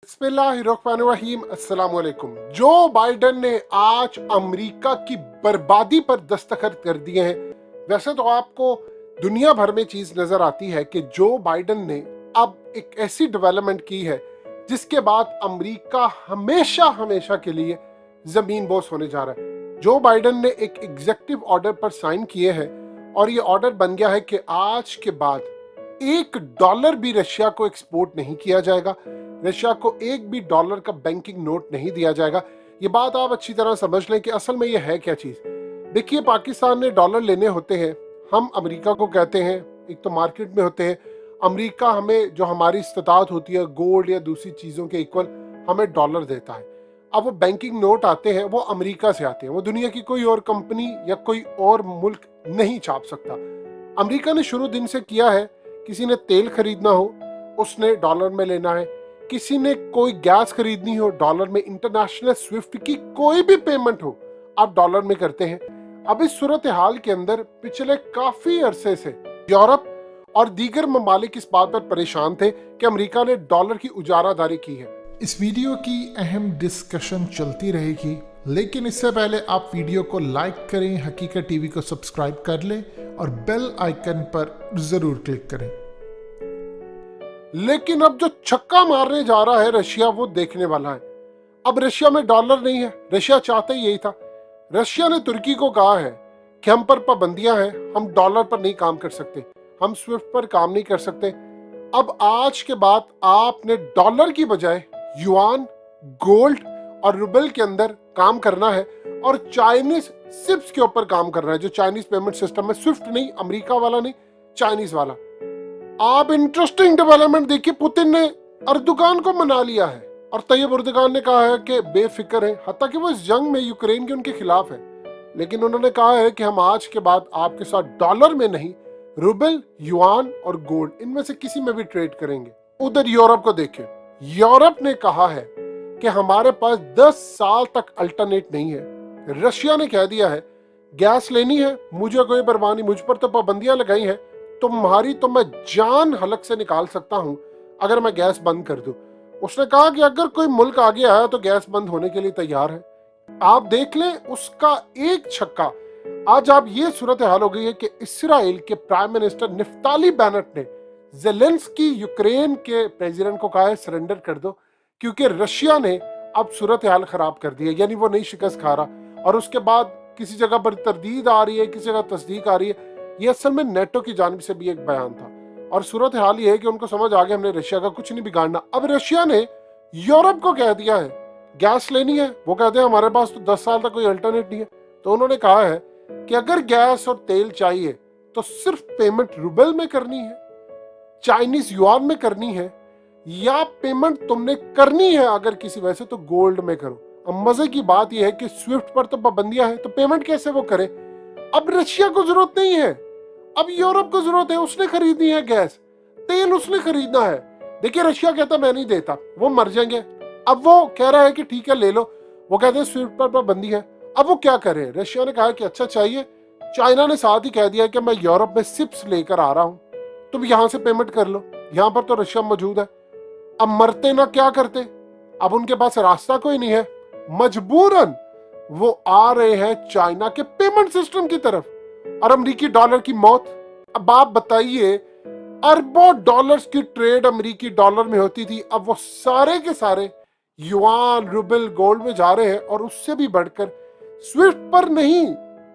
बिस्मिल्लाहिर्रहमानिर्रहीम, अस्सलाम वालेकुम। जो बाइडेन ने आज अमेरिका की बर्बादी पर दस्तखत कर दिए हैं। वैसे तो आपको दुनिया भर में चीज नजर आती है कि जो बाइडेन ने अब एक ऐसी डेवलपमेंट की है जिसके बाद अमेरिका हमेशा हमेशा के लिए जमीन बोस होने जा रहा है। जो बाइडेन ने एक एग्जीक्यूटिव ऑर्डर पर साइन किए हैं और ये ऑर्डर बन गया है कि आज के बाद $1 भी रशिया को एक्सपोर्ट नहीं किया जाएगा, रशिया को $1 का बैंकिंग नोट नहीं दिया जाएगा। ये बात आप अच्छी तरह समझ लें कि असल में ये है क्या चीज। देखिए, पाकिस्तान ने डॉलर लेने होते हैं, हम अमेरिका को कहते हैं, एक तो मार्केट में होते हैं, अमेरिका हमें जो हमारी इस्तात होती है गोल्ड या दूसरी चीजों के इक्वल हमें डॉलर देता है। अब वो बैंकिंग नोट आते हैं वो अमेरिका से आते हैं, वो दुनिया की कोई और कंपनी या कोई और मुल्क नहीं छाप सकता। अमेरिका ने शुरू दिन से किया है, किसी ने तेल खरीदना हो उसने डॉलर में लेना है, किसी ने कोई गैस खरीदनी हो डॉलर में, इंटरनेशनल स्विफ्ट की कोई भी पेमेंट हो आप डॉलर में करते हैं। अब इस सूरत हाल के अंदर पिछले काफी अरसे से यूरोप और दीगर ममालिक इस बात पर परेशान थे कि अमेरिका ने डॉलर की उजारादारी की है। इस वीडियो की अहम डिस्कशन चलती रहेगी, लेकिन इससे पहले आप वीडियो को लाइक करें, हकीकत टीवी को सब्सक्राइब कर लें और बेल आइकन पर जरूर क्लिक करें। लेकिन अब जो छक्का मारने जा रहा है रशिया वो देखने वाला है। अब रशिया में डॉलर नहीं है, रशिया चाहता ही यही था। रशिया ने तुर्की को कहा है कि हम पर पाबंदियां हैं, हम डॉलर पर नहीं काम कर सकते, हम स्विफ्ट पर काम नहीं कर सकते। अब आज के बाद आपने डॉलर की बजाय युआन, गोल्ड और रूबल के अंदर काम करना है और चाइनीज सिप्स के ऊपर काम करना है। जो चाइनीज पेमेंट सिस्टम है, स्विफ्ट नहीं, अमेरिका वाला नहीं, चाइनीज वाला। आप इंटरेस्टिंग डेवलपमेंट देखिए, पुतिन ने अर्दोगान को मना लिया है और तैयब अर्दोगान ने कहा है कि बेफिक्र है, हत्ता कि वो इस जंग में यूक्रेन के उनके खिलाफ है, लेकिन उन्होंने कहा है कि हम आज के बाद आपके साथ डॉलर में नहीं, रूबल, युआन और गोल्ड इनमें से किसी में भी ट्रेड करेंगे। उधर यूरोप को देखें, यूरोप ने कहा है कि हमारे पास 10 साल तक अल्टरनेट नहीं है। रशिया ने कह दिया है गैस लेनी है, मुझे कोई परवाह नहीं, मुझ पर तो पाबंदियां लगाई है, तुम्हारी तो मैं जान हलक से निकाल सकता हूं अगर मैं गैस बंद कर दूं। उसने कहा कि अगर कोई मुल्क आगे आया तो गैस बंद होने के लिए तैयार है। आप देख लें उसका एक छक्का। आज आप ये सूरत हाल हो गई है कि इस्राइल के प्राइम मिनिस्टर निफ्ताली बेनेट ने ज़ेलेंस्की यूक्रेन के प्रेसिडेंट को कहा है सरेंडर कर दो, क्योंकि रशिया ने अब सूरत हाल खराब कर दी है, यानी वो नहीं शिकस्त खा रहा। और उसके बाद किसी जगह पर तरदीद आ रही है, किसी जगह तस्दीक आ रही है। ये असल में नेटो की जानिब से भी एक बयान था और सूरत हाल ये है कि उनको समझ आ गया हमने रशिया का कुछ नहीं बिगाड़ना। अब रशिया ने यूरोप को कह दिया है गैस लेनी है, वो कहते हैं हमारे पास तो 10 साल तक कोई अल्टरनेट नहीं है। तो उन्होंने कहा है कि अगर गैस और तेल चाहिए तो सिर्फ पेमेंट रूबल में करनी है, चाइनीज युआन में करनी है, या पेमेंट तुमने करनी है अगर किसी वजह से तो गोल्ड में करो। अब मजे की बात यह है कि स्विफ्ट पर तो पाबंदियां हैं, तो पेमेंट कैसे वो करे। अब रशिया को जरूरत नहीं है, अब यूरोप को जरूरत है, उसने खरीदनी है गैस, तेल उसने खरीदना है। देखिए, रशिया कहता मैं नहीं देता, वो मर जाएंगे। अब वो कह रहा है कि ठीक है ले लो, वो कहते हैं स्विफ्ट पर पाबंदी है। अब वो क्या करे, रशिया ने कहा कि अच्छा चाहिए। चाइना ने साथ ही कह दिया कि मैं यूरोप में सिप्स लेकर आ रहा हूं, तुम यहां से पेमेंट कर लो, यहां पर तो रशिया मौजूद है। अब मरते ना क्या करते, अब उनके पास रास्ता कोई नहीं है, मजबूरन वो आ रहे हैं चाइना के पेमेंट सिस्टम की तरफ और अमेरिकी डॉलर की मौत। अब आप बताइए, अरबों डॉलर्स की ट्रेड अमेरिकी डॉलर में होती थी, अब वो सारे के सारे युआन, रूबल, गोल्ड में जा रहे हैं और उससे भी बढ़कर स्विफ्ट पर नहीं,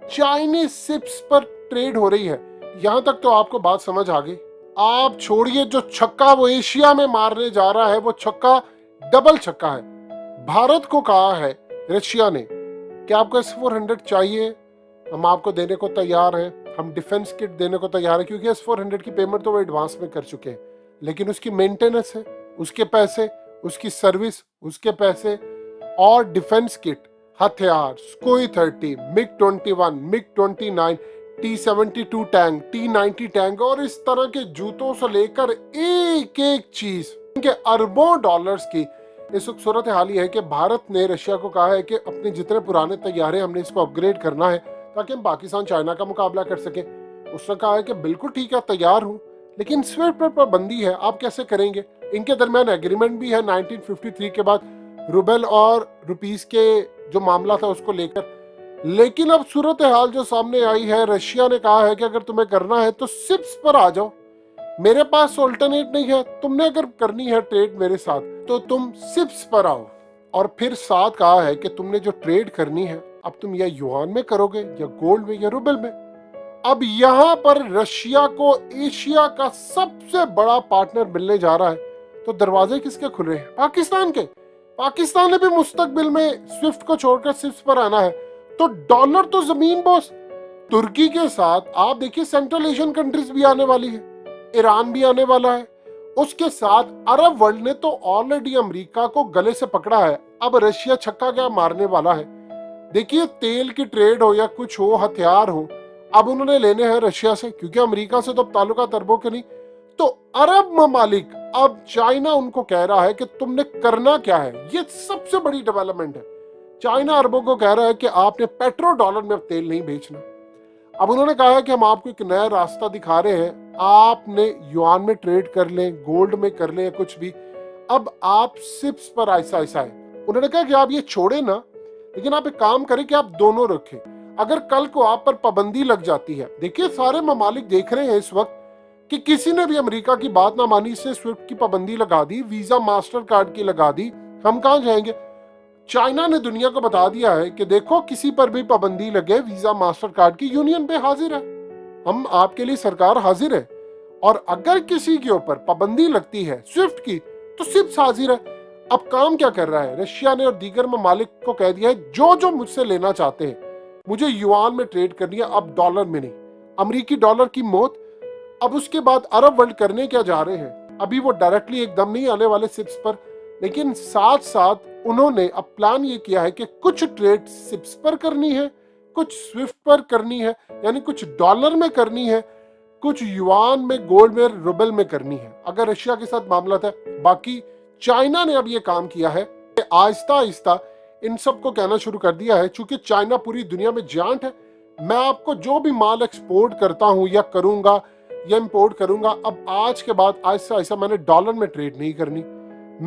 चाइनीज सिप्स पर ट्रेड हो रही है। यहां तक तो आपको बात समझ आ गई। आप छोड़िए जो छक्का वो एशिया में मारने जा रहा है, वो छक्का डबल छक्का है। भारत को कहा है रशिया ने कि आपको S-400 चाहिए, हम आपको देने को तैयार हैं, हम डिफेंस किट देने को तैयार हैं, क्योंकि S-400 की पेमेंट तो वो एडवांस में कर चुके हैं, लेकिन उसकी मेंटेनेंस है, उसके पैसे, उसकी सर्विस, उसके पैसे और डिफेंस किट, हथियार, सुकोई 30, MiG-21, MiG-29, T-72 tank, T-90 tank और इस तरह के जूतों से लेकर एक एक चीज के अरबों डॉलर्स की इस वक्त सूरत हाल है कि भारत ने रशिया को कहा है कि अपने जितने पुराने तैयारे हमने इसको अपग्रेड करना है ताकि हम पाकिस्तान चाइना का मुकाबला कर सके। उसने कहा है कि बिल्कुल ठीक है, तैयार हूँ, लेकिन स्विफ्ट पर पाबंदी है, आप कैसे करेंगे। इनके दरमियान एग्रीमेंट भी है 1953 के बाद रूबल और रुपीस के जो मामला था उसको लेकर। लेकिन अब सूरत हाल जो सामने आई है, रशिया ने कहा है कि अगर तुम्हें करना है तो सिप्स पर आ जाओ, मेरे पास ऑल्टरनेट नहीं है, तुमने अगर करनी है ट्रेड मेरे साथ तो तुम सिप्स पर आओ। और फिर साथ कहा है कि तुमने जो ट्रेड करनी है अब तुम या युआन में करोगे या गोल्ड में या रूबल में। अब यहाँ पर रशिया को एशिया का सबसे बड़ा पार्टनर मिलने जा रहा है, तो दरवाजे किसके खुल रहे हैं? पाकिस्तान के। पाकिस्तान ने भी मुस्तकबिल में स्विफ्ट को छोड़कर सिप्स पर आना है, तो डॉलर तो जमीन बॉस। तुर्की के साथ आप देखिए सेंट्रल एशियन कंट्रीज भी आने वाली है, ईरान भी आने वाला है, उसके साथ अरब वर्ल्ड ने तो ऑलरेडी अमेरिका को गले से पकड़ा है। अब रशिया छक्का क्या मारने वाला है। देखिए तेल की ट्रेड हो या कुछ हो, हथियार हो, अब उन्होंने लेने हैं रशिया से, क्योंकि अमेरिका से तो अब ताल्लुकात अरबों के नहीं। तो अरब ममालिक, अब चाइना उनको कह रहा है कि तुमने करना क्या है। ये सबसे बड़ी डेवलपमेंट है। चाइना अरबों को कह रहा है कि आपने पेट्रो डॉलर में अब तेल नहीं बेचना। अब उन्होंने कहा है कि हम आपको एक नया रास्ता दिखा रहे हैं, आपने युआन में ट्रेड कर लें, गोल्ड में कर लें, कुछ भी, अब आप सिप्स पर ऐसा ऐसा है। उन्होंने कहा कि आप ये छोड़े ना, लेकिन आप एक काम करें कि आप दोनों रखें। अगर कल को आप पर पाबंदी लग जाती है, देखिए सारे ममालिक देख रहे हैं इस वक्त कि किसी ने भी अमेरिका की बात ना मानी, इससे स्विफ्ट की पाबंदी लगा दी, वीजा मास्टर कार्ड की लगा दी, हम कहां जाएंगे। चाइना ने दुनिया को बता दिया है कि देखो किसी पर भी पाबंदी लगे वीजा मास्टर कार्ड की, यूनियन पे हाजिर है, हम आपके लिए सरकार हाजिर है। और अगर किसी के ऊपर पाबंदी लगती है स्विफ्ट की तो सिप्स हाजिर है। अब काम क्या कर रहा है, रशिया ने और दीगर ममालिक को कह दिया है जो जो मुझसे लेना चाहते हैं, मुझे युआन में ट्रेड करनी है, अब डॉलर में नहीं। अमेरिकी डॉलर की मौत। अब उसके बाद अरब वर्ल्ड करने क्या जा रहे हैं, अभी वो डायरेक्टली एकदम नहीं आने वाले सिप्स पर, लेकिन साथ साथ उन्होंने अब प्लान ये किया है कि कुछ ट्रेड सिप्स पर करनी है, कुछ स्विफ्ट पर करनी है, यानी कुछ डॉलर में करनी है, कुछ युआन में, गोल्ड में, रूबल में करनी है, अगर रशिया के साथ मामला था। बाकी चाइना ने अब ये काम किया है कि आहिस्ता आहिस्ता इन सबको कहना शुरू कर दिया है, चूंकि चाइना पूरी दुनिया में जांट है, मैं आपको जो भी माल एक्सपोर्ट करता हूं या करूंगा या इंपोर्ट करूंगा, अब आज के बाद आहिस्ता आहिस्ता मैंने डॉलर में ट्रेड नहीं करनी,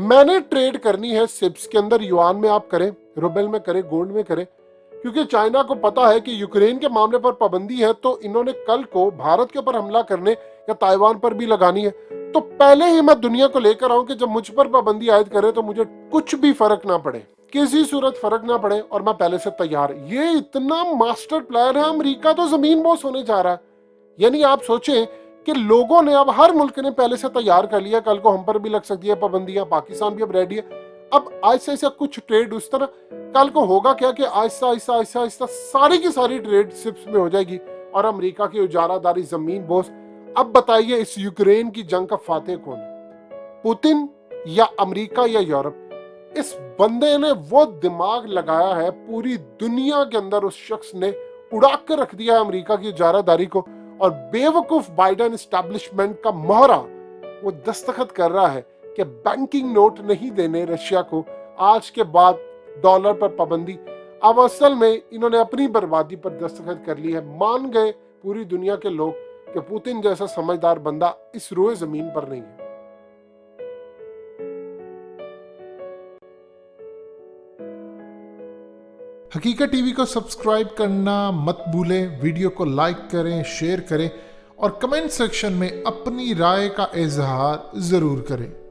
मैंने ट्रेड करनी है सिप्स के अंदर। युआन में आप करें, रूबल में करें, गोल्ड में करें, क्योंकि चाइना को पता है कि यूक्रेन के मामले पर पाबंदी है, तो इन्होंने कल को भारत के ऊपर हमला करने या ताइवान पर भी लगानी है। तो पहले ही मैं दुनिया को लेकर आऊं कि जब मुझ पर पाबंदी आयद करे तो मुझे कुछ भी फर्क ना पड़े, किसी सूरत फर्क ना पड़े, और मैं पहले से तैयार। ये इतना मास्टर प्लान है। अमेरिका तो जमीन बॉस होने जा रहा है। यानी आप सोचें कि लोगों ने, अब हर मुल्क ने पहले से तैयार कर लिया, कल को हम पर भी लग सकती है पाबंदियां, पाकिस्तान भी अब रेडी है। अब आहिस्ता आहिस्ता कुछ ट्रेड उस तरह, कल को होगा क्या कि आहिस्ता आहिस्ता आहिस्ता आहिस्ता सारी की सारी ट्रेड सिप्स में हो जाएगी और अमेरिका की उजारादारी जमीन बोस। अब बताइए इस यूक्रेन की जंग का फातेह कौन है, पुतिन या अमेरिका या यूरोप? इस बंदे ने वो दिमाग लगाया है, पूरी दुनिया के अंदर उस शख्स ने उड़ा कर रख दिया है अमेरिका की उजारादारी को, और बेवकूफ बाइडेन एस्टैब्लिशमेंट का मोहरा वो दस्तखत कर रहा है कि बैंकिंग नोट नहीं देने रशिया को, आज के बाद डॉलर पर पाबंदी। अब असल में इन्होंने अपनी बर्बादी पर दस्तखत कर ली है। मान गए पूरी दुनिया के लोग कि पुतिन जैसा समझदार बंदा इस रोए जमीन पर नहीं है। हकीकत टीवी को सब्सक्राइब करना मत भूलें, वीडियो को लाइक करें, शेयर करें और कमेंट सेक्शन में अपनी राय का इजहार जरूर करें।